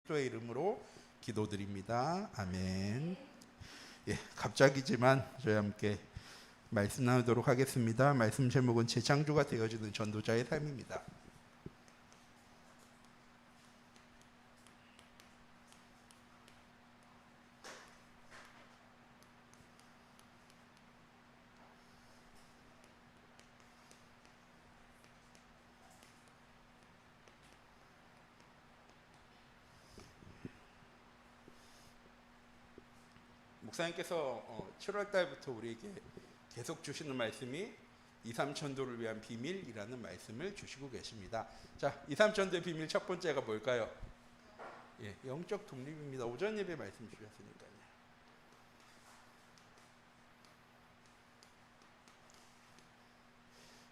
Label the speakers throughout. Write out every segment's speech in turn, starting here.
Speaker 1: 그리스도의 이름으로 기도드립니다. 아멘. 예, 갑자기지만 저희 함께 말씀 나누도록 하겠습니다. 말씀 제목은 재창조가 되어지는 전도자의 삶입니다. 목사님께서 7월 달부터 우리에게 계속 주시는 말씀이 2, 3천도를 위한 비밀이라는 말씀을 주시고 계십니다. 자, 2, 3천도의 비밀 첫 번째가 뭘까요? 예, 영적 독립입니다. 오전 예배 말씀 주셨으니까요.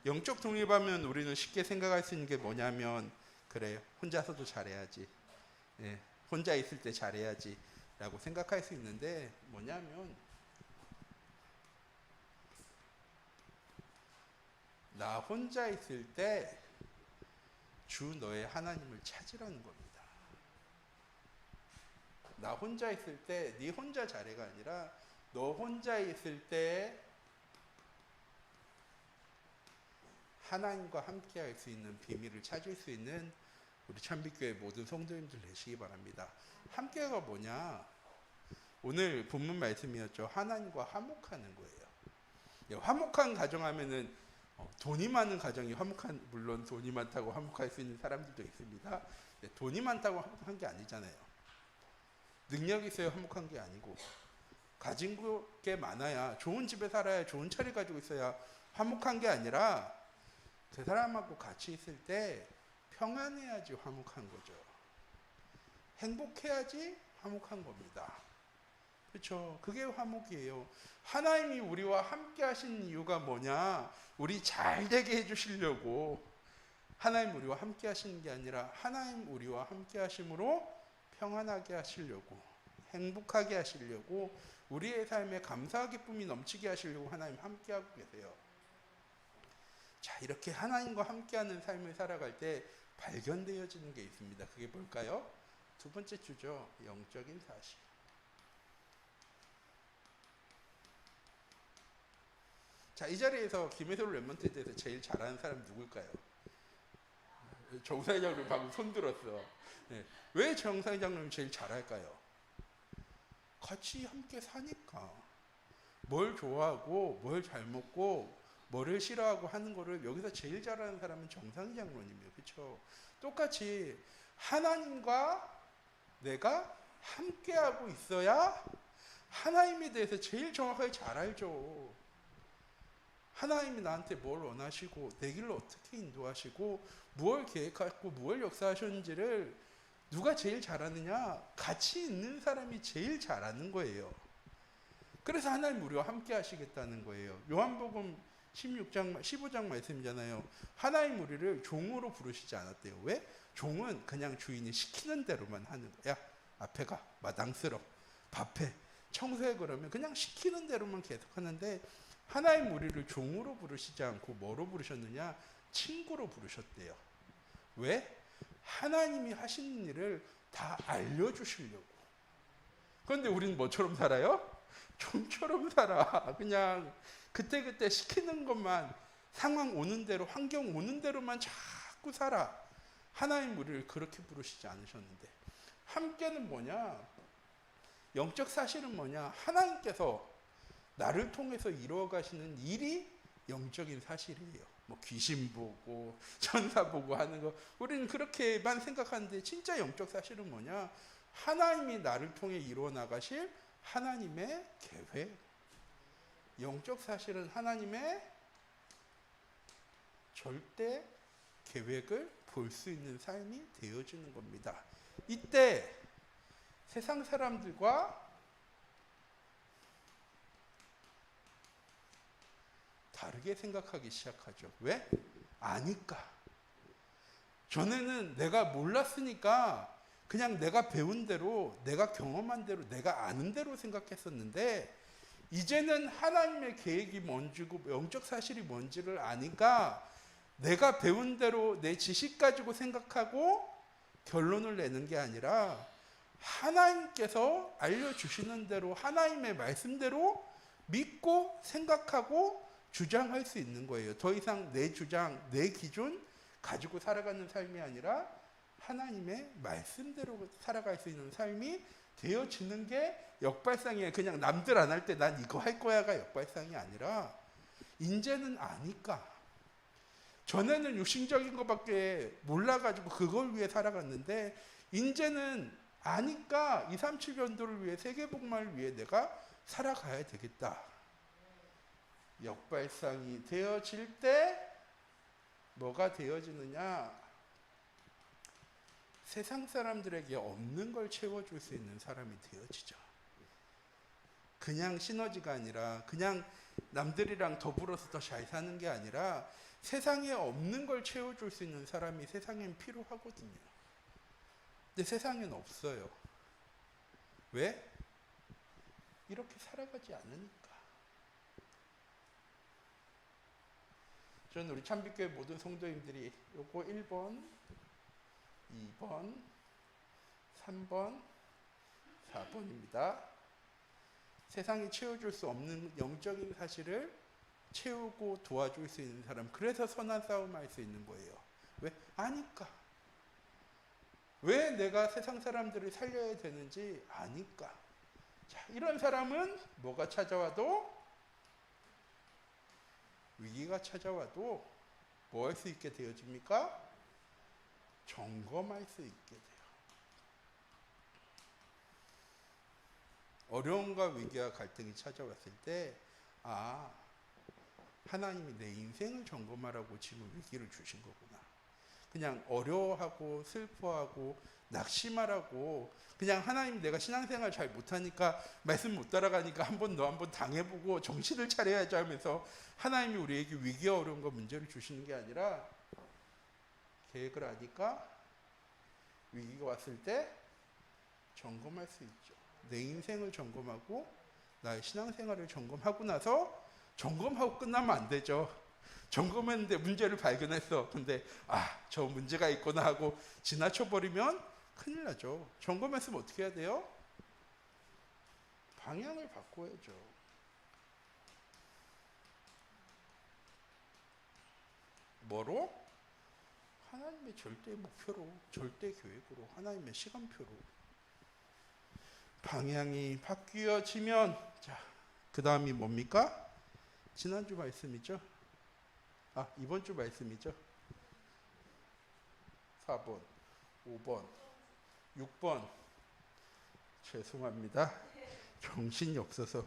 Speaker 1: 영적 독립하면 우리는 쉽게 생각할 수 있는 게 뭐냐면, 그래요, 혼자서도 잘해야지, 예, 혼자 있을 때 잘해야지 라고 생각할 수 있는데, 뭐냐면 나 혼자 있을 때 주 너의 하나님을 찾으라는 겁니다. 나 혼자 있을 때 네 혼자 잘해가 아니라 너 혼자 있을 때 하나님과 함께 할 수 있는 비밀을 찾을 수 있는 우리 찬빛교회 모든 성도님들 되시기 바랍니다. 함께가 뭐냐? 오늘 본문 말씀이었죠. 하나님과 화목하는 거예요. 화목한 가정하면은 돈이 많은 가정이 화목한, 물론 돈이 많다고 화목할 수 있는 사람들도 있습니다. 돈이 많다고 화목한 게 아니잖아요. 능력이 있어야 화목한 게 아니고, 가진 게 많아야, 좋은 집에 살아야, 좋은 차를 가지고 있어야 화목한 게 아니라, 그 사람하고 같이 있을 때 평안해야지 화목한 거죠. 행복해야지 화목한 겁니다. 그렇죠? 그게 화목이에요. 하나님이 우리와 함께 하신 이유가 뭐냐? 우리 잘 되게 해주시려고. 하나님 우리와 함께 하시는 게 아니라 하나님 우리와 함께 하심으로 평안하게 하시려고, 행복하게 하시려고, 우리의 삶에 감사와 기쁨이 넘치게 하시려고 하나님 함께 하고 계세요. 자, 이렇게 하나님과 함께하는 삶을 살아갈 때 발견되어지는 게 있습니다. 그게 뭘까요? 두 번째 주죠. 영적인 사실. 자, 이 자리에서 김혜솔 랩먼트에 대해서 제일 잘하는 사람 누굴까요? 정사장님 방금 손 들었어. 네. 왜 정사장님이 제일 잘할까요? 같이 함께 사니까. 뭘 좋아하고 뭘 잘 먹고 뭐를 싫어하고 하는 거를 여기서 제일 잘하는 사람은 정상희 장로님이에요. 그렇죠? 똑같이 하나님과 내가 함께하고 있어야 하나님에 대해서 제일 정확하게 잘 알죠. 하나님이 나한테 뭘 원하시고 내 길을 어떻게 인도하시고 무엇을 계획하고 무엇을 역사하셨는지를 누가 제일 잘하느냐? 같이 있는 사람이 제일 잘하는 거예요. 그래서 하나님 우리와 함께 하시겠다는 거예요. 요한복음 16장, 15장 말씀이잖아요. 하나님 우리를 종으로 부르시지 않았대요. 왜? 종은 그냥 주인이 시키는 대로만 하는 거야. 야, 앞에 가, 마당 쓸어, 밥해, 청소해, 그러면 그냥 시키는 대로만 계속 하는데, 하나님 우리를 종으로 부르시지 않고 뭐로 부르셨느냐? 친구로 부르셨대요. 왜? 하나님이 하시는 일을 다 알려주시려고. 그런데 우리는 뭐처럼 살아요? 좀처럼 살아. 그냥 그때그때 시키는 것만, 상황 오는 대로, 환경 오는 대로만 자꾸 살아. 하나님 우리를 그렇게 부르시지 않으셨는데. 함께는 뭐냐? 영적 사실은 뭐냐? 하나님께서 나를 통해서 이루어 가시는 일이 영적인 사실이에요. 뭐 귀신 보고 천사 보고 하는 거 우리는 그렇게만 생각하는데, 진짜 영적 사실은 뭐냐? 하나님이 나를 통해 이루어 나가실 하나님의 계획. 영적 사실은 하나님의 절대 계획을 볼 수 있는 삶이 되어지는 겁니다. 이때 세상 사람들과 다르게 생각하기 시작하죠. 왜? 아니까. 전에는 내가 몰랐으니까 그냥 내가 배운 대로, 내가 경험한 대로, 내가 아는 대로 생각했었는데, 이제는 하나님의 계획이 뭔지고 영적 사실이 뭔지를 아니까 내가 배운 대로 내 지식 가지고 생각하고 결론을 내는 게 아니라 하나님께서 알려주시는 대로 하나님의 말씀대로 믿고 생각하고 주장할 수 있는 거예요. 더 이상 내 주장, 내 기준 가지고 살아가는 삶이 아니라 하나님의 말씀대로 살아갈 수 있는 삶이 되어지는 게 역발상이에요. 그냥 남들 안 할 때 난 이거 할 거야가 역발상이 아니라 이제는 아니까. 전에는 육신적인 것밖에 몰라가지고 그걸 위해 살아갔는데 이제는 아니까 237변도를 위해 세계복음화를 위해 내가 살아가야 되겠다. 역발상이 되어질 때 뭐가 되어지느냐? 세상 사람들에게 없는 걸 채워줄 수 있는 사람이 되어지죠. 그냥 시너지가 아니라 그냥 남들이랑 더불어서 더 잘 사는 게 아니라 세상에 없는 걸 채워줄 수 있는 사람이 세상엔 필요하거든요. 근데 세상엔 없어요. 왜? 이렇게 살아가지 않으니까. 저는 우리 참빛교회 모든 성도님들이 요거 1번, 2번, 3번, 4번입니다. 세상이 채워줄 수 없는 영적인 사실을 채우고 도와줄 수 있는 사람. 그래서 선한 싸움 할 수 있는 거예요. 왜? 아니까. 왜 내가 세상 사람들을 살려야 되는지 아니까. 자, 이런 사람은 뭐가 찾아와도, 위기가 찾아와도 뭐 할 수 있게 되어집니까? 점검할 수 있게 돼요. 어려움과 위기와 갈등이 찾아왔을 때, 아, 하나님이 내 인생을 점검하라고 지금 위기를 주신 거구나. 그냥 어려워하고 슬퍼하고 낙심하라고, 그냥 하나님 내가 신앙생활 잘 못하니까 말씀 못 따라가니까 한번 당해보고 정신을 차려야지 하면서 하나님이 우리에게 위기와 어려움과 문제를 주시는 게 아니라 계획을 하니까 위기가 왔을 때 점검할 수 있죠. 내 인생을 점검하고 나의 신앙생활을 점검하고 나서, 점검하고 끝나면 안 되죠. 점검했는데 문제를 발견했어. 근데 저 문제가 있구나 하고 지나쳐버리면 큰일 나죠. 점검했으면 어떻게 해야 돼요? 방향을 바꿔야죠. 뭐로? 하나님의 절대 목표로, 절대 계획으로, 하나님의 시간표로. 방향이 바뀌어지면, 자, 그 다음이 뭡니까? 지난주 말씀이죠. 이번 주 말씀이죠. 4번, 5번, 6번. 죄송합니다. 정신이 없어서.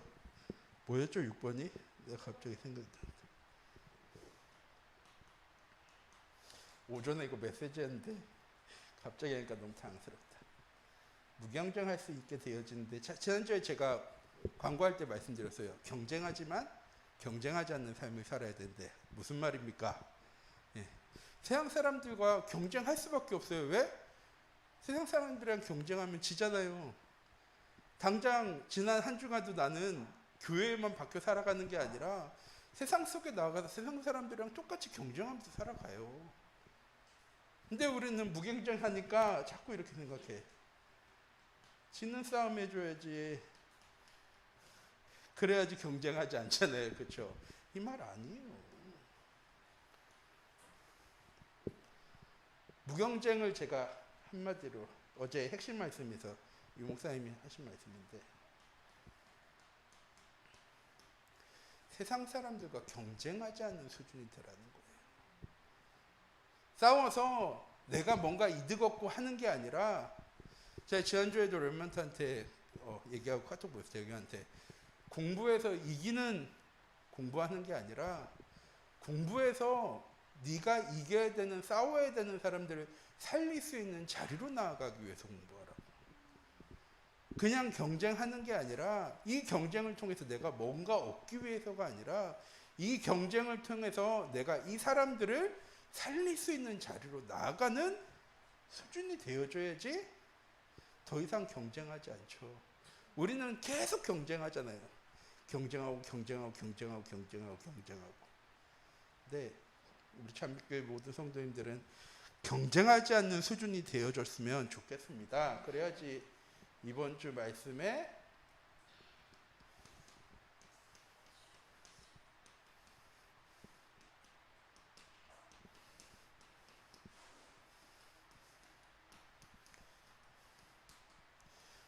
Speaker 1: 뭐였죠, 6번이? 내가 갑자기 생각이 났는데. 오전에 이거 메시지 했는데 갑자기 하니까 너무 당황스럽다. 무경쟁할 수 있게 되어지는데, 지난주에 제가 광고할 때 말씀드렸어요. 경쟁하지만 경쟁하지 않는 삶을 살아야 되는데 무슨 말입니까? 예. 세상 사람들과 경쟁할 수밖에 없어요. 왜? 세상 사람들이랑 경쟁하면 지잖아요. 당장 지난 한 주간도 나는 교회에만 박혀 살아가는 게 아니라 세상 속에 나가서 세상 사람들이랑 똑같이 경쟁하면서 살아가요. 근데 우리는 무경쟁하니까 자꾸 이렇게 생각해. 지는 싸움 해줘야지. 그래야지 경쟁하지 않잖아요. 그렇죠? 이 말 아니에요. 무경쟁을 제가 한마디로 어제 핵심 말씀에서 유 목사님이 하신 말씀인데, 세상 사람들과 경쟁하지 않는 수준이 되라는 거예요. 싸워서 내가 뭔가 이득 얻고 하는 게 아니라, 제가 지난주에도 랩런트한테 얘기하고 카톡 보냈어요. 여기한테 공부해서 이기는 공부하는 게 아니라, 공부해서 네가 이겨야 되는, 싸워야 되는 사람들을 살릴 수 있는 자리로 나아가기 위해서 공부하라고. 그냥 경쟁하는 게 아니라, 이 경쟁을 통해서 내가 뭔가 얻기 위해서가 아니라, 이 경쟁을 통해서 내가 이 사람들을 살릴 수 있는 자리로 나아가는 수준이 되어줘야지 더 이상 경쟁하지 않죠. 우리는 계속 경쟁하잖아요. 경쟁하고. 근데 우리 참빛교회 모든 성도님들은 경쟁하지 않는 수준이 되어줬으면 좋겠습니다. 그래야지 이번 주 말씀에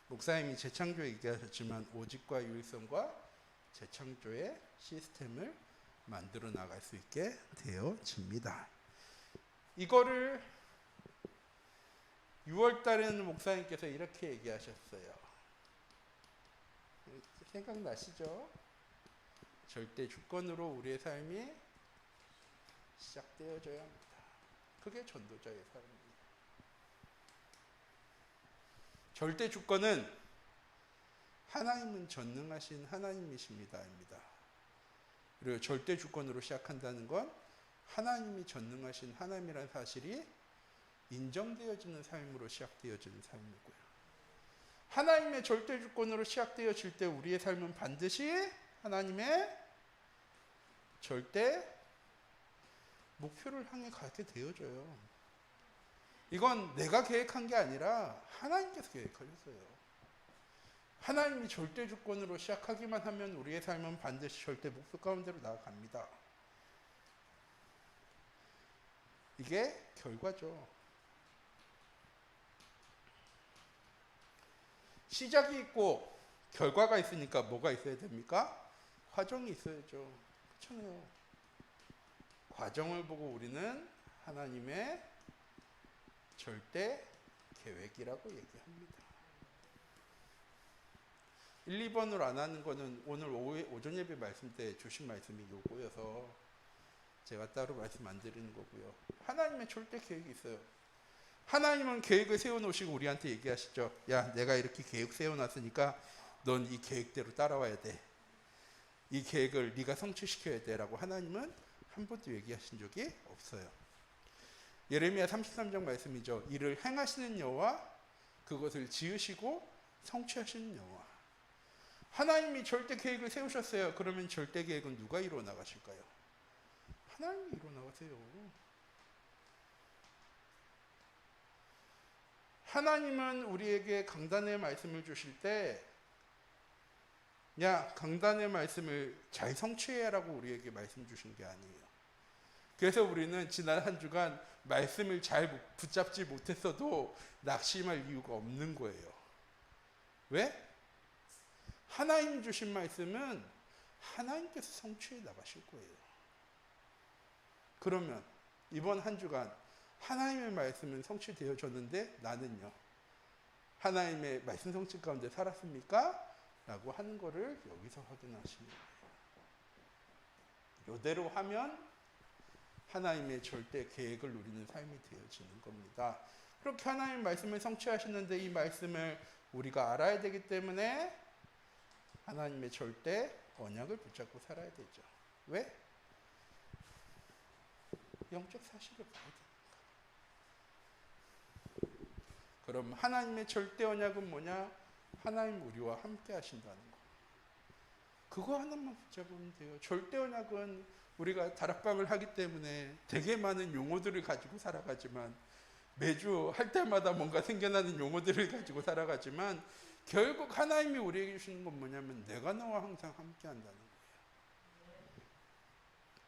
Speaker 1: 목사님이 재창조 얘기하셨지만 오직과 유일성과 재창조의 시스템을 만들어 나갈 수 있게 되어집니다. 이거를 6월 달에는 목사님께서 이렇게 얘기하셨어요. 생각나시죠? 절대 주권으로 우리의 삶이 시작되어져야 합니다. 그게 전도자의 삶입니다. 절대 주권은 하나님은 전능하신 하나님이십니다입니다. 그리고 절대 주권으로 시작한다는 건 하나님이 전능하신 하나님이라는 사실이 인정되어지는 삶으로 시작되어지는 삶이고요. 하나님의 절대 주권으로 시작되어질 때 우리의 삶은 반드시 하나님의 절대 목표를 향해 가게 되어져요. 이건 내가 계획한 게 아니라 하나님께서 계획하셨어요. 하나님이 절대 주권으로 시작하기만 하면 우리의 삶은 반드시 절대 목표 가운데로 나아갑니다. 이게 결과죠. 시작이 있고 결과가 있으니까 뭐가 있어야 됩니까? 과정이 있어야죠. 그렇잖아요. 과정을 보고 우리는 하나님의 절대 계획이라고 얘기합니다. 1, 2번으로 안 하는 거는 오늘 오전 예배 말씀 때 주신 말씀이 요거여서 제가 따로 말씀 안 드리는 거고요. 하나님의 절대 계획이 있어요. 하나님은 계획을 세워놓으시고 우리한테 얘기하시죠. 야, 내가 이렇게 계획 세워놨으니까 넌 이 계획대로 따라와야 돼. 이 계획을 네가 성취시켜야 돼 라고 하나님은 한 번도 얘기하신 적이 없어요. 예레미야 33장 말씀이죠. 이를 행하시는 여호와, 그것을 지으시고 성취하시는 여호와. 하나님이 절대 계획을 세우셨어요. 그러면 절대 계획은 누가 이루어 나가실까요? 하나님이 이루어 나가세요. 하나님은 우리에게 강단의 말씀을 주실 때, 야, 강단의 말씀을 잘 성취해라고 우리에게 말씀 주신 게 아니에요. 그래서 우리는 지난 한 주간 말씀을 잘 붙잡지 못했어도 낙심할 이유가 없는 거예요. 왜? 하나님 주신 말씀은 하나님께서 성취해 나가실 거예요. 그러면 이번 한 주간 하나님의 말씀은 성취되어졌는데 나는요, 하나님의 말씀 성취 가운데 살았습니까? 라고 하는 거를 여기서 확인하시는 거예요. 이대로 하면 하나님의 절대 계획을 누리는 삶이 되어지는 겁니다. 그렇게 하나님 말씀을 성취하시는데 이 말씀을 우리가 알아야 되기 때문에 하나님의 절대 언약을 붙잡고 살아야 되죠. 왜? 영적 사실을 봐야 되니까. 그럼 하나님의 절대 언약은 뭐냐? 하나님 우리와 함께 하신다는 거. 그거 하나만 붙잡으면 돼요. 절대 언약은 우리가 다락방을 하기 때문에 되게 많은 용어들을 가지고 살아가지만, 매주 할 때마다 뭔가 생겨나는 용어들을 가지고 살아가지만, 결국 하나님이 우리에게 주시는 건 뭐냐면 내가 너와 항상 함께 한다는 거예요.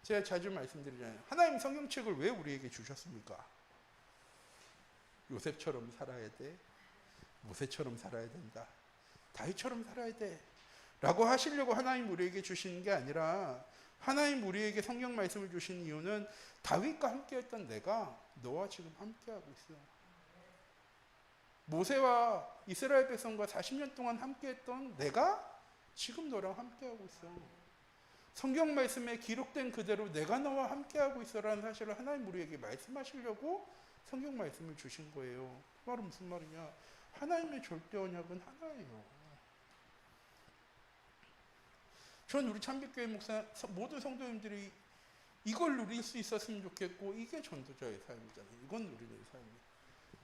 Speaker 1: 제가 자주 말씀드리잖아요. 하나님 성경책을 왜 우리에게 주셨습니까? 요셉처럼 살아야 돼. 모세처럼 살아야 된다. 다윗처럼 살아야 돼. 라고 하시려고 하나님 우리에게 주시는 게 아니라, 하나님 우리에게 성경 말씀을 주신 이유는 다윗과 함께 했던 내가 너와 지금 함께 하고 있어. 모세와 이스라엘 백성과 40년 동안 함께 했던 내가 지금 너랑 함께 하고 있어. 성경 말씀에 기록된 그대로 내가 너와 함께 하고 있어라는 사실을 하나님 우리에게 말씀하시려고 성경 말씀을 주신 거예요. 그 말은 무슨 말이냐? 하나님의 절대 언약은 하나예요. 전 우리 참빛교회 목사 모든 성도님들이 이걸 누릴 수 있었으면 좋겠고, 이게 전도자의 삶이잖아요. 이건 누리는 삶이에요.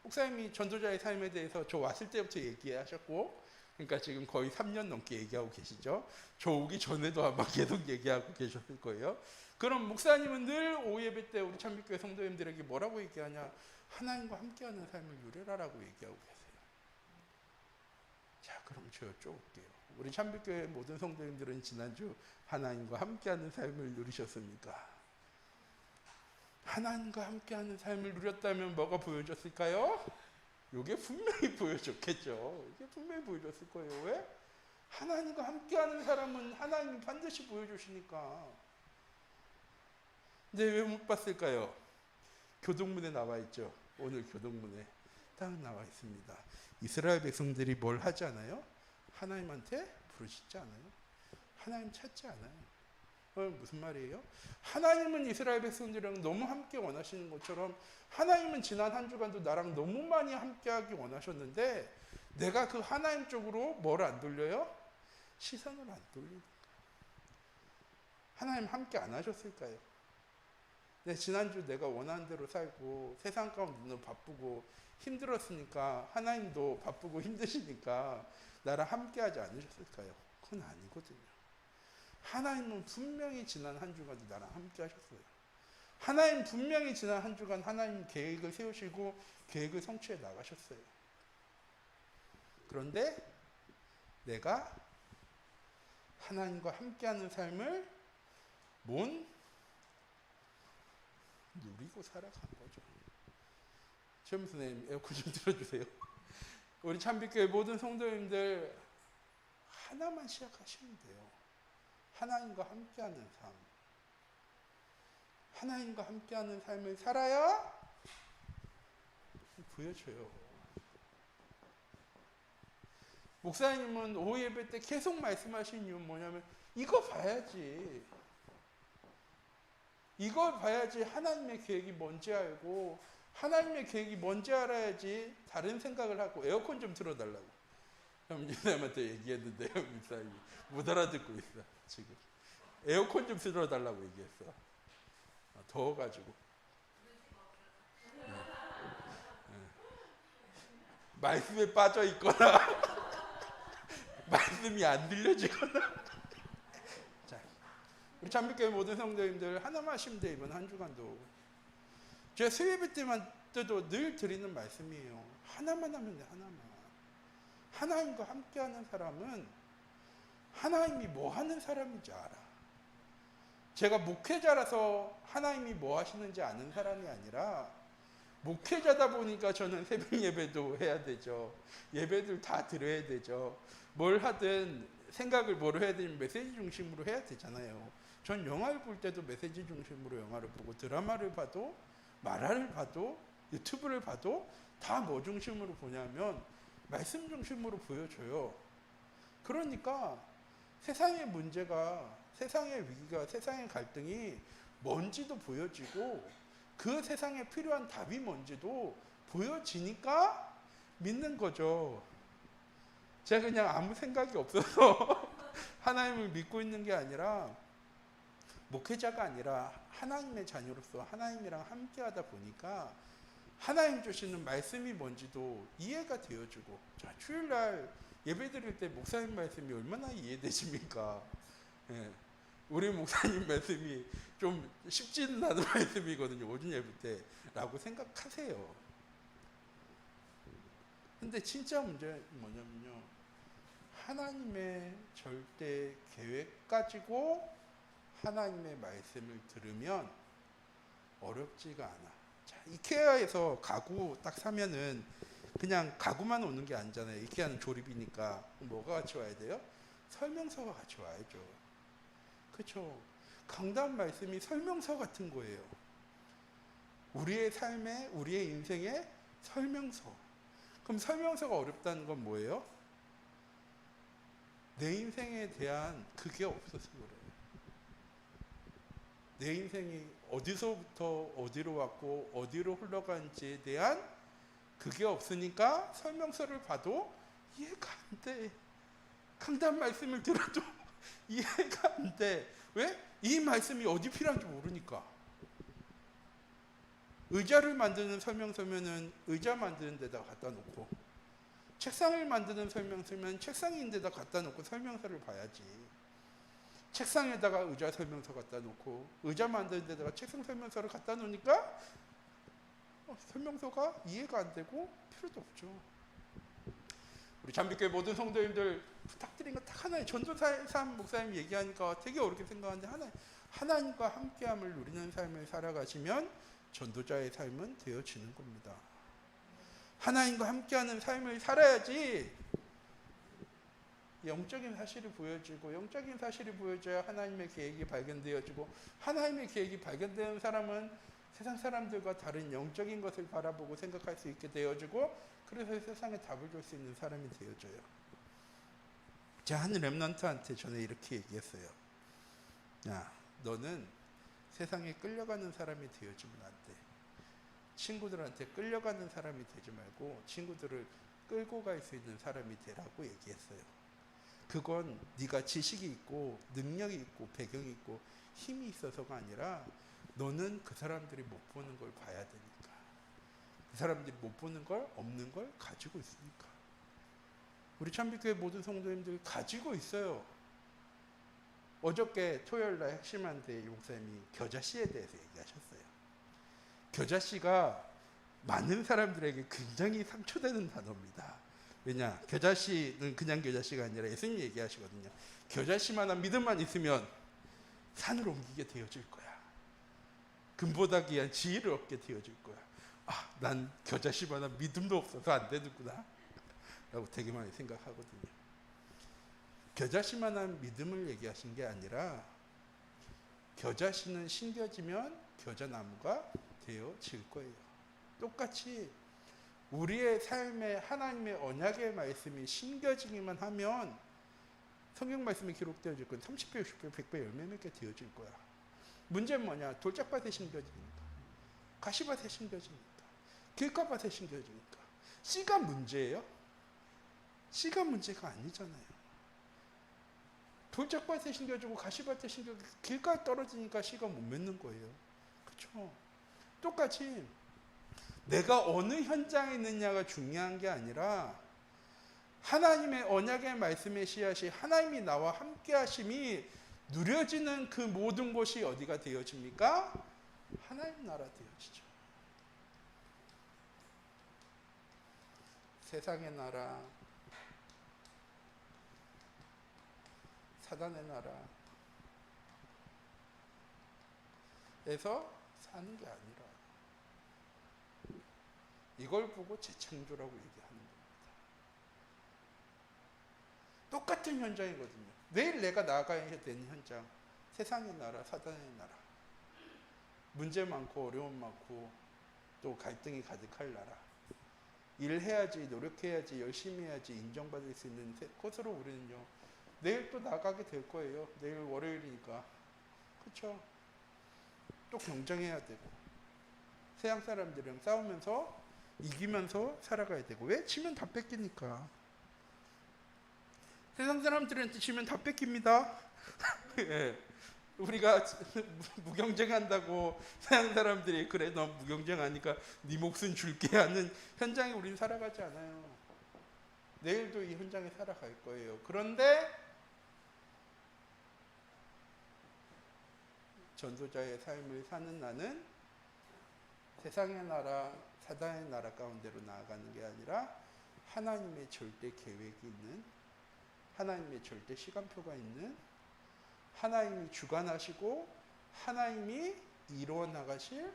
Speaker 1: 목사님이 전도자의 삶에 대해서 저 왔을 때부터 얘기하셨고, 그러니까 지금 거의 3년 넘게 얘기하고 계시죠. 저 오기 전에도 아마 계속 얘기하고 계셨을 거예요. 그럼 목사님은 늘 오예배 때 우리 참빛교회 성도님들에게 뭐라고 얘기하냐? 하나님과 함께하는 삶을 누려라라고 얘기하고 계세요. 저 여쭤볼게요. 우리 참빛교회 모든 성도님들은 지난주 하나님과 함께하는 삶을 누리셨습니까? 하나님과 함께하는 삶을 누렸다면 뭐가 보여졌을까요? 이게 분명히 보여줬겠죠. 이게 분명히 보여줬을 거예요. 왜? 하나님과 함께하는 사람은 하나님이 반드시 보여주시니까. 근데 왜 못 봤을까요? 교동문에 나와 있죠. 오늘 교동문에 딱 나와 있습니다. 이스라엘 백성들이 뭘 하지 않아요? 하나님한테 부르짖지 않아요. 하나님 찾지 않아요. 무슨 말이에요? 하나님은 이스라엘 백성들이랑 너무 함께 원하시는 것처럼 하나님은 지난 한 주간도 나랑 너무 많이 함께하기 원하셨는데 내가 그 하나님 쪽으로 뭘 안 돌려요? 시선을 안 돌리는. 하나님 함께 안 하셨을까요? 지난주 내가 원하는 대로 살고 세상 가운데 너무 바쁘고 힘들었으니까 하나님도 바쁘고 힘드시니까 나랑 함께 하지 않으셨을까요? 그건 아니거든요. 하나님은 분명히 지난 한 주간도 나랑 함께 하셨어요. 하나님 분명히 지난 한 주간 하나님 계획을 세우시고 계획을 성취해 나가셨어요. 그런데 내가 하나님과 함께하는 삶을 못 누리고 살아간 거죠. 최영 선생님 에어컨 좀 틀어주세요. 우리 참빛교회 모든 성도님들 하나만 시작하시면 돼요. 하나님과 함께하는 삶. 하나님과 함께하는 삶을 살아야 보여줘요. 목사님은 오후 예배 때 계속 말씀하신 이유는 뭐냐면 이거 봐야지. 이걸 봐야지 하나님의 계획이 뭔지 알고 하나님의 계획이 뭔지 알아야지 다른 생각을 하고 에어컨 좀 틀어달라고. 형님한테 얘기했는데요. 목사님이 못 알아듣고 있어. 지금 에어컨 좀 틀어달라고 얘기했어. 더워가지고. 말씀에 빠져 있거나 말씀이 안 들려지거나. 자, 우리 참빛교회 모든 성도님들 하나만 하시면 돼. 이번 한 주간도 제가 수요예배 때도 늘 드리는 말씀이에요. 하나만 하면 돼. 하나만. 하나님과 함께하는 사람은 하나님이 뭐 하는 사람인지 알아. 제가 목회자라서 하나님이 뭐 하시는지 아는 사람이 아니라 목회자다 보니까 저는 새벽 예배도 해야 되죠. 예배들 다 드려야 되죠. 뭘 하든 생각을 뭘 해야 되면 메시지 중심으로 해야 되잖아요. 전 영화를 볼 때도 메시지 중심으로 영화를 보고 드라마를 봐도 만화를 봐도 유튜브를 봐도 다 뭐 중심으로 보냐면 말씀 중심으로 보여줘요. 그러니까 세상의 문제가, 세상의 위기가, 세상의 갈등이 뭔지도 보여지고 그 세상에 필요한 답이 뭔지도 보여지니까 믿는 거죠. 제가 그냥 아무 생각이 없어서 하나님을 믿고 있는 게 아니라 목회자가 아니라 하나님의 자녀로서 하나님이랑 함께 하다 보니까 하나님 주시는 말씀이 뭔지도 이해가 되어주고. 자, 주일날 예배 드릴 때 목사님 말씀이 얼마나 이해되십니까? 예. 우리 목사님 말씀이 좀 쉽지는 않은 말씀이거든요. 오전 예배 때라고 생각하세요. 근데 진짜 문제는 뭐냐면요. 하나님의 절대 계획 가지고 하나님의 말씀을 들으면 어렵지가 않아. 자, 이케아에서 가구 딱 사면은 그냥 가구만 오는 게 아니잖아요. 이케아는 조립이니까 뭐가 같이 와야 돼요? 설명서가 같이 와야죠. 그렇죠? 강단 말씀이 설명서 같은 거예요. 우리의 삶에, 우리의 인생의 설명서. 그럼 설명서가 어렵다는 건 뭐예요? 내 인생에 대한 그게 없어서 그래요. 내 인생이 어디서부터 어디로 왔고 어디로 흘러간지에 대한 그게 없으니까 설명서를 봐도 이해가 안 돼. 강단 말씀을 들어도 이해가 안 돼. 왜? 이 말씀이 어디 필요한지 모르니까. 의자를 만드는 설명서면은 의자 만드는 데다 갖다 놓고, 책상을 만드는 설명서면 책상 있는 데다 갖다 놓고 설명서를 봐야지. 책상에다가 의자 설명서 갖다 놓고 의자 만드는 데다가 책상 설명서를 갖다 놓으니까 설명서가 이해가 안 되고 필요도 없죠. 우리 잠빛교회 모든 성도님들 부탁드린 거 딱 하나예요. 전도사의 삶 목사님이 얘기하니까 되게 어렵게 생각하는데 하나님과 함께함을 누리는 삶을 살아가시면 전도자의 삶은 되어지는 겁니다. 하나님과 함께하는 삶을 살아야지 영적인 사실이 보여지고, 영적인 사실이 보여져야 하나님의 계획이 발견되어지고, 하나님의 계획이 발견되는 사람은 세상 사람들과 다른 영적인 것을 바라보고 생각할 수 있게 되어지고, 그래서 세상에 답을 줄 수 있는 사람이 되어져요. 제가 한 렘넌트한테 전에 이렇게 얘기했어요. 야, 너는 세상에 끌려가는 사람이 되어지면 안 돼. 친구들한테 끌려가는 사람이 되지 말고 친구들을 끌고 갈 수 있는 사람이 되라고 얘기했어요. 그건 네가 지식이 있고 능력이 있고 배경이 있고 힘이 있어서가 아니라 너는 그 사람들이 못 보는 걸 봐야 되니까. 그 사람들이 못 보는 걸, 없는 걸 가지고 있으니까. 우리 참빛교회 모든 성도님들 가지고 있어요. 어저께 토요일날 핵심한테 목사님이 겨자씨에 대해서 얘기하셨어요. 겨자씨가 많은 사람들에게 굉장히 상처되는 단어입니다. 왜냐? 겨자씨는 그냥 겨자씨가 아니라 예수님이 얘기하시거든요. 겨자씨만한 믿음만 있으면 산을 옮기게 되어질 거야. 금보다 귀한 지혜를 얻게 되어질 거야. 아, 난 겨자씨만한 믿음도 없어서 안 되는구나 라고 되게 많이 생각하거든요. 겨자씨만한 믿음을 얘기하신 게 아니라 겨자씨는 심겨지면 겨자나무가 되어질 거예요. 똑같이 우리의 삶에 하나님의 언약의 말씀이 심겨지기만 하면 성경 말씀이 기록되어질 건 30배, 60배, 100배 열매 맺게 되어질 거야. 문제는 뭐냐? 돌짝밭에 심겨지니까, 가시밭에 심겨지니까, 길가밭에 심겨지니까. 씨가 문제예요? 씨가 문제가 아니잖아요. 돌짝밭에 심겨지고 가시밭에 심겨지고 길가에 떨어지니까 씨가 못 맺는 거예요. 그렇죠? 똑같이 내가 어느 현장에 있느냐가 중요한 게 아니라 하나님의 언약의 말씀의 씨앗이 하나님이 나와 함께 하심이 누려지는 그 모든 곳이 어디가 되어집니까? 하나님 나라 되어지죠. 세상의 나라, 사단의 나라에서 사는 게 아니라 이걸 보고 재창조라고 얘기하는 겁니다. 똑같은 현장이거든요. 내일 내가 나아가야 되는 현장, 세상의 나라, 사단의 나라, 문제 많고 어려움 많고 또 갈등이 가득할 나라. 일해야지, 노력해야지, 열심히 해야지 인정받을 수 있는 곳으로 우리는요 내일 또 나가게 될 거예요. 내일 월요일이니까. 그렇죠? 또 경쟁해야 되고, 세상 사람들이랑 싸우면서 이기면서 살아가야 되고. 왜? 치면 다 뺏기니까. 세상 사람들한테 치면 다 뺏깁니다. 예. 우리가 무경쟁한다고 세상 사람들이 그래 너 무경쟁하니까 네 몫은 줄게 하는 현장에 우린 살아가지 않아요. 내일도 이 현장에 살아갈 거예요. 그런데 전도자의 삶을 사는 나는 세상의 나라, 사단의 나라 가운데로 나아가는 게 아니라 하나님의 절대 계획이 있는, 하나님의 절대 시간표가 있는, 하나님이 주관하시고 하나님이 이루어 나가실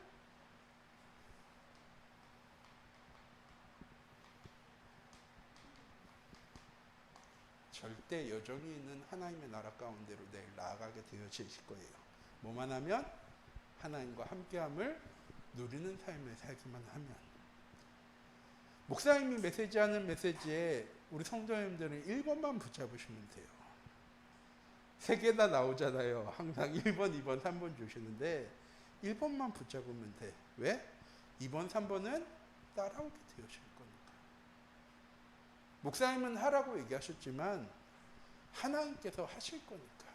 Speaker 1: 절대 여정이 있는 하나님의 나라 가운데로 내일 나아가게 되어질 거예요. 뭐만 하면? 하나님과 함께함을 누리는 삶을 살기만 하면. 목사님이 메시지하는 메시지에 우리 성도님들은 1번만 붙잡으시면 돼요. 3개 다 나오잖아요. 항상 1번, 2번, 3번 주시는데 1번만 붙잡으면 돼. 왜? 2번, 3번은 따라오게 되어질 거니까. 목사님은 하라고 얘기하셨지만 하나님께서 하실 거니까.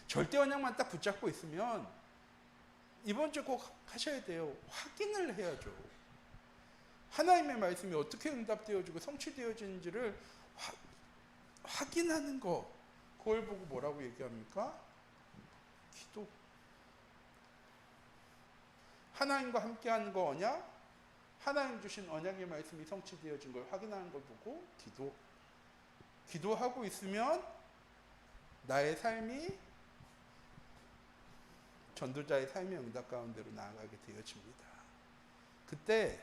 Speaker 1: 절대 언약만 딱 붙잡고 있으면 이번 주 꼭 하셔야 돼요. 확인을 해야죠. 하나님의 말씀이 어떻게 응답되어지고 성취되어지는지를 확인하는 거. 그걸 보고 뭐라고 얘기합니까? 기도. 하나님과 함께하는 거 언약, 하나님 주신 언약의 말씀이 성취되어진 걸 확인하는 걸 보고 기도하고 있으면 나의 삶이 전도자의 삶의 응답 가운데로 나아가게 되어집니다. 그때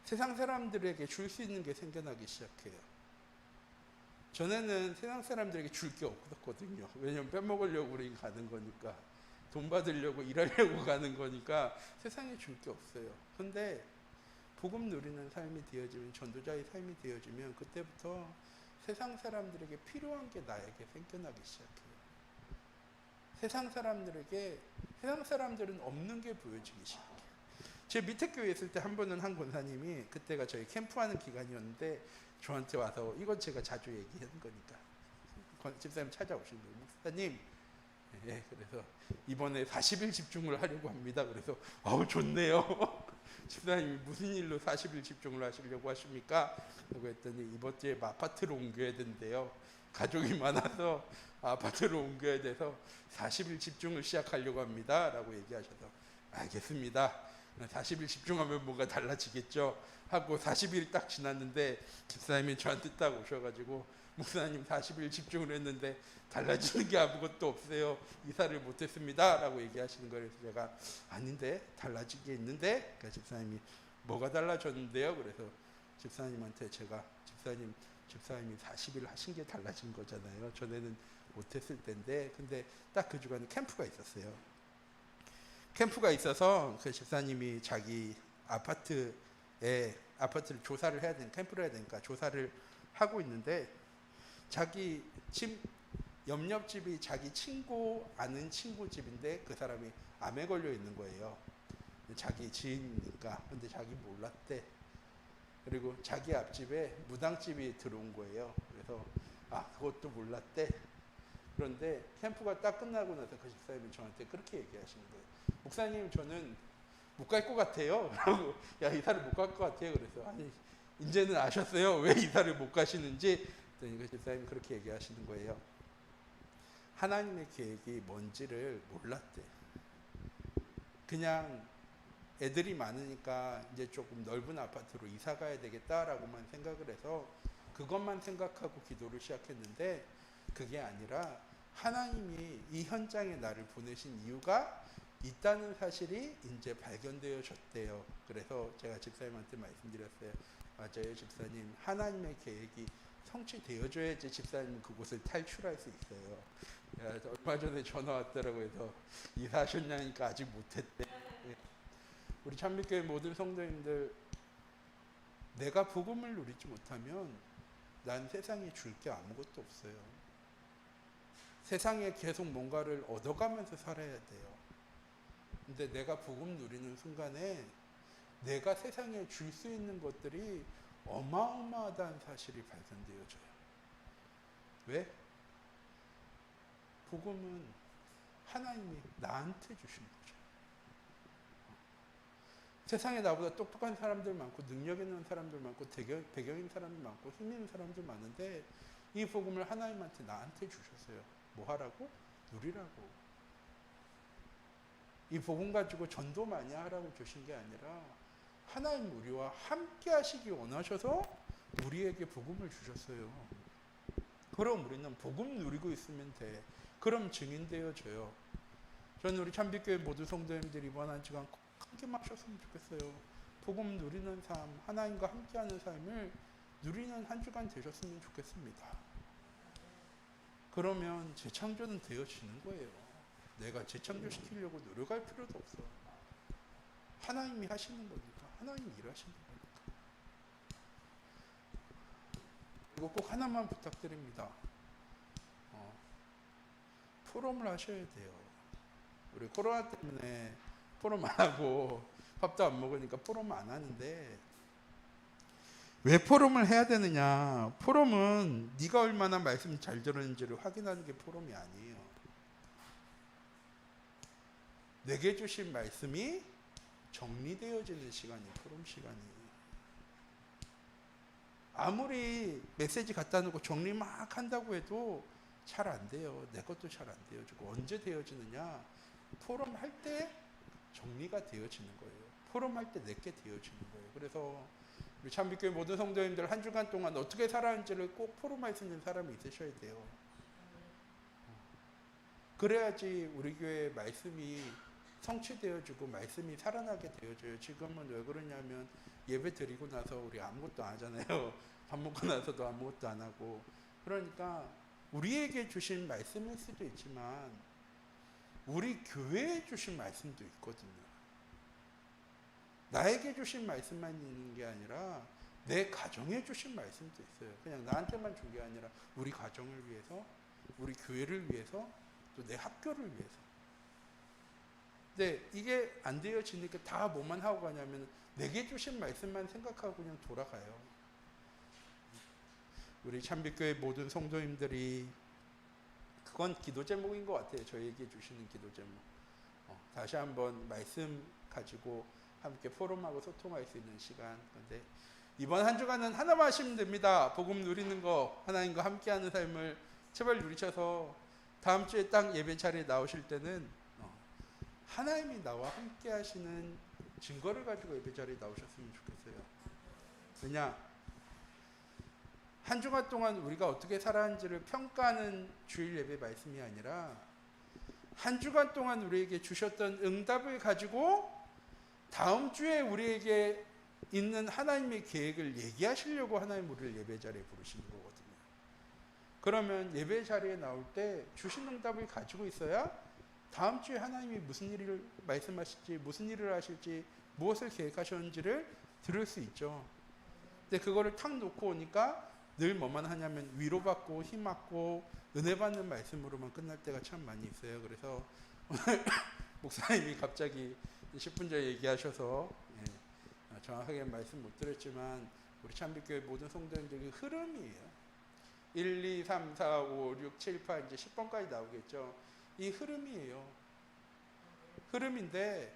Speaker 1: 세상 사람들에게 줄 수 있는 게 생겨나기 시작해요. 전에는 세상 사람들에게 줄 게 없었거든요. 왜냐면 빼먹으려고 우리 가는 거니까, 돈 받으려고 일하려고 가는 거니까 세상에 줄 게 없어요. 근데 복음 누리는 삶이 되어지면, 전도자의 삶이 되어지면 그때부터 세상 사람들에게 필요한 게 나에게 생겨나기 시작해요. 세상 사람들은 없는 게 보여지기 시작해요. 제 밑에 교회에 있을 때 한 번은 한 권사님이, 그때가 저희 캠프하는 기간이었는데 저한테 와서, 이건 제가 자주 얘기하는 거니까, 집사님 찾아오신 거예요. 목사님, 그래서 이번에 40일 집중을 하려고 합니다. 그래서 좋네요. 집사님이 무슨 일로 40일 집중을 하시려고 하십니까? 라고 했더니 이번 주에 아파트로 옮겨야 된대요. 가족이 많아서 아파트로 옮겨야 돼서 40일 집중을 시작하려고 합니다. 라고 얘기하셔서, 알겠습니다. 40일 집중하면 뭔가 달라지겠죠 하고 40일이 딱 지났는데 집사님이 저한테 딱 오셔가지고, 목사님 40일 집중을 했는데 달라지는 게 아무것도 없어요. 이사를 못했습니다. 라고 얘기하시는 거예요. 그래서 제가, 아닌데 달라진 게 있는데? 그러니까 집사님이, 뭐가 달라졌는데요? 그래서 집사님한테 제가, 집사님이 40일 하신 게 달라진 거잖아요. 전에는 못했을 텐데. 근데 딱 그 주간에 캠프가 있었어요. 캠프가 있어서 그 집사님이 자기 아파트를 조사를 해야 되니까, 캠프를 해야 되니까 조사를 하고 있는데, 자기 집 옆집이 자기 아는 친구 집인데 그 사람이 암에 걸려 있는 거예요. 자기 지인이니까. 근데 자기 몰랐대. 그리고 자기 앞집에 무당집이 들어온 거예요. 그래서 그것도 몰랐대. 그런데 캠프가 딱 끝나고 나서 그 집사님이 저한테 그렇게 얘기하시는 거예요. 목사님, 저는 못 갈 것 같아요. 라고, 이사를 못 갈 것 같아요. 그래서, 아니, 이제는 아셨어요? 왜 이사를 못 가시는지? 그랬더니 그 집사님이 그렇게 얘기하시는 거예요. 하나님의 계획이 뭔지를 몰랐대. 그냥 애들이 많으니까 이제 조금 넓은 아파트로 이사 가야 되겠다라고만 생각을 해서 그것만 생각하고 기도를 시작했는데, 그게 아니라 하나님이 이 현장에 나를 보내신 이유가 있다는 사실이 이제 발견되어졌대요. 그래서 제가 집사님한테 말씀드렸어요. 맞아요, 집사님. 하나님의 계획이 성취되어줘야지 집사님은 그곳을 탈출할 수 있어요. 얼마 전에 전화 왔더라고요. 해서 이사하셨냐니까 아직 못했대. 우리 참빛교회 모든 성도님들, 내가 복음을 누리지 못하면 난 세상에 줄 게 아무것도 없어요. 세상에 계속 뭔가를 얻어가면서 살아야 돼요. 근데 내가 복음 누리는 순간에 내가 세상에 줄 수 있는 것들이 어마어마하다는 사실이 발견되어져요. 왜? 복음은 하나님이 나한테 주신 거죠. 세상에 나보다 똑똑한 사람들 많고, 능력 있는 사람들 많고, 배경 있는 사람들 많고, 힘 있는 사람들 많은데, 이 복음을 하나님한테 나한테 주셨어요. 뭐 하라고? 누리라고. 이 복음 가지고 전도 많이 하라고 주신 게 아니라, 하나님 우리와 함께 하시기 원하셔서 우리에게 복음을 주셨어요. 그럼 우리는 복음 누리고 있으면 돼. 그럼 증인 되어져요. 저는 우리 참빛교회 모든 성도님들이 이번 한 주간 꼭 함께 마셨으면 좋겠어요. 복음 누리는 삶, 하나님과 함께하는 삶을 누리는 한 주간 되셨으면 좋겠습니다. 그러면 재창조는 되어지는 거예요. 내가 재창조시키려고 노력할 필요도 없어. 하나님이 하시는 거니까. 하나님이 일하시는 거니까. 그리고 꼭 하나만 부탁드립니다. 포럼을 하셔야 돼요. 우리 코로나 때문에 포럼 안 하고 밥도 안 먹으니까 포럼 안 하는데, 왜 포럼을 해야 되느냐? 포럼은 네가 얼마나 말씀 잘 들었는지를 확인하는 게 포럼이 아니에요. 내게 주신 말씀이 정리되어지는 시간이 포럼 시간이에요. 아무리 메시지 갖다 놓고 정리 막 한다고 해도 잘 안 돼요. 내 것도 잘 안 되어지고. 언제 되어지느냐? 포럼 할 때 정리가 되어지는 거예요. 포럼할 때 내게 되어지는 거예요. 그래서 우리 참빛교회 모든 성도님들 한 주간 동안 어떻게 살았는지를 꼭 포럼할 수 있는 사람이 있으셔야 돼요. 그래야지 우리 교회 말씀이 성취되어지고 말씀이 살아나게 되어져요. 지금은 왜 그러냐면 예배 드리고 나서 우리 아무것도 안 하잖아요. 밥 먹고 나서도 아무것도 안 하고. 그러니까 우리에게 주신 말씀일 수도 있지만 우리 교회에 주신 말씀도 있거든요. 나에게 주신 말씀만 있는 게 아니라 내 가정에 주신 말씀도 있어요. 그냥 나한테만 준 게 아니라 우리 가정을 위해서, 우리 교회를 위해서, 또 내 학교를 위해서. 근데 이게 안 되어지니까 다 뭐만 하고 가냐면 내게 주신 말씀만 생각하고 그냥 돌아가요. 우리 참빛교회 모든 성도님들이 그건 기도 제목인 것 같아요. 저에게 주시는 기도 제목. 다시 한번 말씀 가지고 함께 포럼하고 소통할 수 있는 시간. 그런데 이번 한 주간은 하나만 하시면 됩니다. 복음 누리는 거, 하나님과 함께하는 삶을 제발 누리셔서 다음 주에 딱 예배 자리에 나오실 때는 하나님이 나와 함께하시는 증거를 가지고 예배 자리에 나오셨으면 좋겠어요. 왜냐? 한 주간 동안 우리가 어떻게 살았는지를 평가하는 주일 예배 말씀이 아니라 한 주간 동안 우리에게 주셨던 응답을 가지고 다음 주에 우리에게 있는 하나님의 계획을 얘기하시려고 하나님 우리를 예배 자리에 부르시는 거거든요. 그러면 예배 자리에 나올 때 주신 응답을 가지고 있어야 다음 주에 하나님이 무슨 일을 말씀하실지, 무슨 일을 하실지, 무엇을 계획하셨는지를 들을 수 있죠. 근데 그거를 탁 놓고 오니까 늘 뭐만 하냐면 위로받고 힘받고 은혜 받는 말씀으로만 끝날 때가 참 많이 있어요. 그래서 오늘 목사님이 갑자기 10분 전에 얘기하셔서 정확하게 말씀 못 드렸지만 우리 참빛교회 모든 성도님들의 흐름이에요. 1, 2, 3, 4, 5, 6, 7, 8 이제 10번까지 나오겠죠. 이 흐름이에요. 흐름인데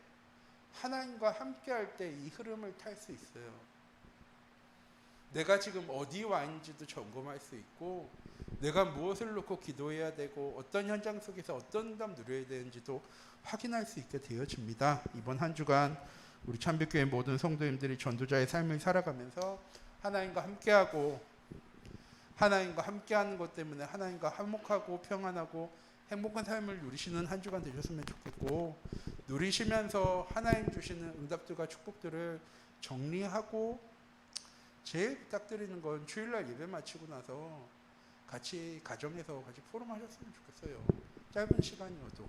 Speaker 1: 하나님과 함께 할 때 이 흐름을 탈 수 있어요. 내가 지금 어디 와 있는지도 점검할 수 있고 내가 무엇을 놓고 기도해야 되고 어떤 현장 속에서 어떤 응답 누려야 되는지도 확인할 수 있게 되어집니다. 이번 한 주간 우리 참빛교회 모든 성도님들이 전도자의 삶을 살아가면서 하나님과 함께하고 하나님과 함께하는 것 때문에 하나님과 화목하고 평안하고 행복한 삶을 누리시는 한 주간 되셨으면 좋겠고 누리시면서 하나님 주시는 응답들과 축복들을 정리하고 제일 부탁드리는 건 주일날 예배 마치고 나서 같이 가정에서 같이 포럼하셨으면 좋겠어요. 짧은 시간이어도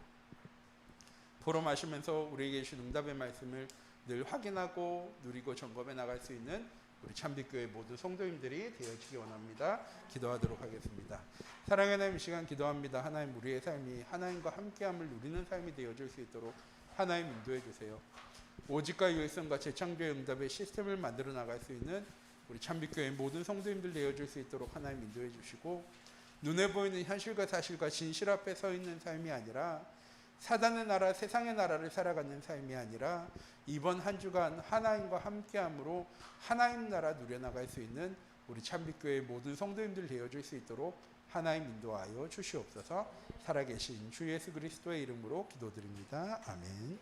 Speaker 1: 포럼하시면서 우리에게 주신 응답의 말씀을 늘 확인하고 누리고 점검해 나갈 수 있는 우리 참빛교회 모든 성도님들이 되어지기 원합니다. 기도하도록 하겠습니다. 사랑의 하나님, 이 시간 기도합니다. 하나님, 우리의 삶이 하나님과 함께함을 누리는 삶이 되어질 수 있도록 하나님 인도해 주세요. 오직과 유일성과 재창조의 응답의 시스템을 만들어 나갈 수 있는 우리 참빛교회 모든 성도님들 되어질 수 있도록 하나님 인도해 주시고 눈에 보이는 현실과 사실과 진실 앞에 서 있는 삶이 아니라 사단의 나라, 세상의 나라를 살아가는 삶이 아니라 이번 한 주간 하나님과 함께함으로 하나님 나라 누려나갈 수 있는 우리 참빛교회 모든 성도님들 되어줄 수 있도록 하나님 인도하여 주시옵소서. 살아계신 주 예수 그리스도의 이름으로 기도드립니다. 아멘.